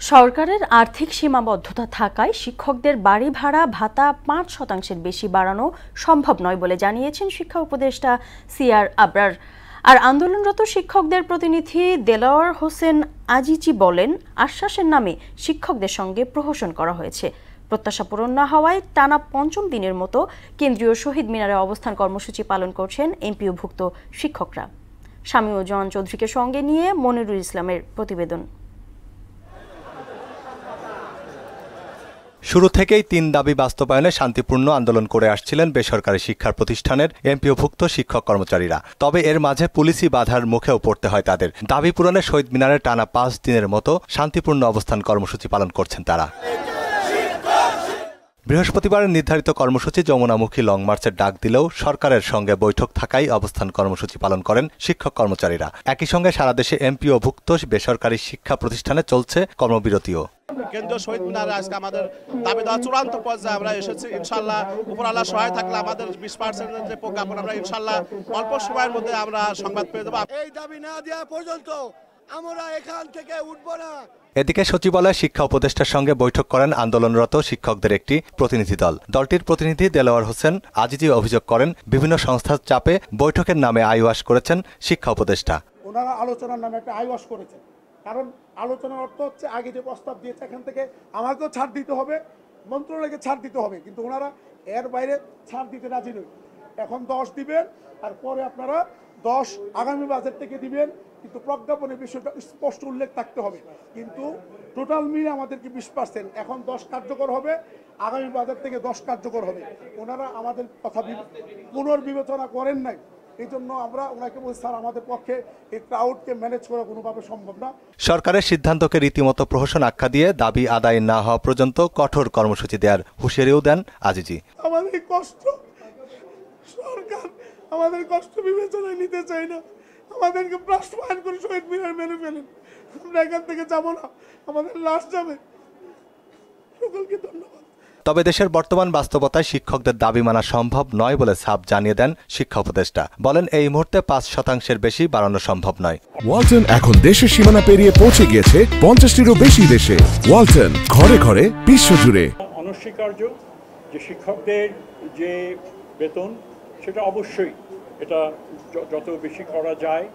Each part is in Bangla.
সরকারের আর্থিক সীমাবদ্ধতা থাকায় শিক্ষকদের বাড়ি ভাড়া ভাতা ৫% বেশি বাড়ানো সম্ভব নয় বলে জানিয়েছেন শিক্ষা উপদেষ্টা সিআর আবরার। আর আন্দোলনরত শিক্ষকদের প্রতিনিধি দেলোয়ার হোসেন আজিজি বলেন, আশ্বাসের নামে শিক্ষকদের সঙ্গে প্রহসন করা হয়েছে। প্রত্যাশা পূরণ না হওয়ায় টানা পঞ্চম দিনের মতো কেন্দ্রীয় শহীদ মিনারে অবস্থান কর্মসূচি পালন করছেন এমপিওভুক্ত শিক্ষকরা। শামীউজ্জামান চৌধুরীকে সঙ্গে নিয়ে মনিরুল ইসলামের প্রতিবেদন। শুরু থেকেই ৩ দাবি বাস্তবায়নে শান্তিপূর্ণ আন্দোলন করে আসছিলেন বেসরকারি শিক্ষা প্রতিষ্ঠানের এমপিওভুক্ত শিক্ষক কর্মচারীরা। তবে এর মাঝে পুলিশি বাধার মুখেও পড়তে হয় তাদের। দাবি পূরণে শহীদ মিনারে টানা ৫ দিনের মতো শান্তিপূর্ণ অবস্থান কর্মসূচি পালন করছেন তারা। বৃহস্পতিবারের নির্ধারিত কর্মসূচি যমুনামুখী লং মার্চের ডাক দিলেও সরকারের সঙ্গে বৈঠক থাকায় অবস্থান কর্মসূচি পালন করেন শিক্ষক কর্মচারীরা। একই সঙ্গে সারা দেশে এমপিওভুক্ত বেসরকারি শিক্ষা প্রতিষ্ঠানে চলছে কর্মবিরতিও। কেন্দ্রীয় শহীদ মিনারে আজকে আমাদের দাবি দেওয়া চূড়ান্ত পর্যায়ে আমরা এসেছি। ইনশাল্লাহ উপরআল্লাহ সহায় থাকলে আমাদের 20% যে প্রজ্ঞাপন আমরা ইনশাল্লাহ অল্প সময়ের মধ্যে আমরা সংবাদ পেয়ে দেবো। এই দাবি না দেওয়া পর্যন্ত আমরা এখান থেকে উঠব না। এদিকে সচিবালয়ে শিক্ষা উপদেষ্টার সঙ্গে বৈঠক করেন আন্দোলনরত শিক্ষকদের একটি প্রতিনিধি দল। দলটির প্রতিনিধি দেলোয়ার হোসেন আজিজি অভিযোগ করেন, বিভিন্ন সংস্থার চাপে বৈঠকের নামে আইওয়াশ করেছেন শিক্ষা উপদেষ্টা। ওনারা আলোচনার নামে একটা আইওয়াশ করেছেন। কারণ আলোচনার অর্থ হচ্ছে আগে যে প্রস্তাব দিয়েছে এখান থেকে আমাকেও ছাড় দিতে হবে, মন্ত্রণালয়কে ছাড় দিতে হবে, কিন্তু ওনারা এর বাইরে ছাড় দিতে রাজি নয়। এখন 10 দিবেন আর পরে আপনারা 10 আগামী বাজেট থেকে দিবেন, কিন্তু প্রজ্ঞাপনের বিষয়টা স্পষ্ট উল্লেখ থাকতে হবে। কিন্তু টোটাল মিলে আমাদেরকে 20%, এখন 10 কার্যকর হবে, আগামী বাজেট থেকে 10 কার্যকর হবে। ওনারা আমাদের কথা পুনর্বিবেচনা করেন নাই। এই জন্য আমরা ওনাকে বলছি, স্যার আমাদের পক্ষে এই ক্রাউডকে ম্যানেজ করা কোনোভাবে সম্ভব না। সরকারের সিদ্ধান্তকে রীতিমতো প্রহসন আখ্যা দিয়ে দাবি আদায় না হওয়া পর্যন্ত কঠোর কর্মসূচি দেওয়ার হুঁশিয়ারিও দেন আজিজি। আমাদের কষ্ট সরকার আমাদের কষ্ট বিবেচনায় নিতে চায় না, আমাদেরকে বাস্তবায়ন করে শহীদ মিনার মেনে ফেলেন। আমরা এখান থেকে যাব না, আমাদের লাশ যাবে। সকলকে ধন্যবাদ। তবে দেশের বর্তমান বাস্তবতায় শিক্ষকদের দাবি মানা সম্ভব নয় বলে সাফ জানিয়ে দেন শিক্ষা উপদেষ্টা। বলেন, এই মুহূর্তে ৫% বেশি বাড়ানো সম্ভব নয়। ওয়ালটন এখন দেশের সীমানা পেরিয়ে পৌঁছে গিয়েছে ৫০টিরও বেশি দেশে। ওয়ালটন, ঘরে ঘরে বিশ্বজুড়ে। অনস্বীকার্য যে শিক্ষকদের যে বেতন, সেটা অবশ্যই এটা যত বেশি করা যায়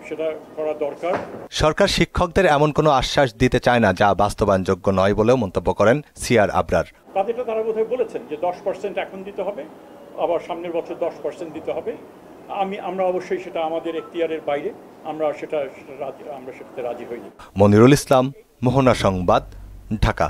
সেটা করা দরকার। সরকার শিক্ষকদের এমন কোনো আশ্বাস দিতে চায় না যা বাস্তবায়নযোগ্য নয় বলেও মন্তব্য করেন সিআর আবরার। তাদেরটা তারা বোধহয় বলেছেন যে 10% এখন দিতে হবে, আবার সামনের বছর 10% দিতে হবে। আমরা অবশ্যই সেটা আমাদের এখতিয়ারের বাইরে, আমরা সেটাতে রাজি হইনি। মনিরুল ইসলাম, মোহনা সংবাদ, ঢাকা।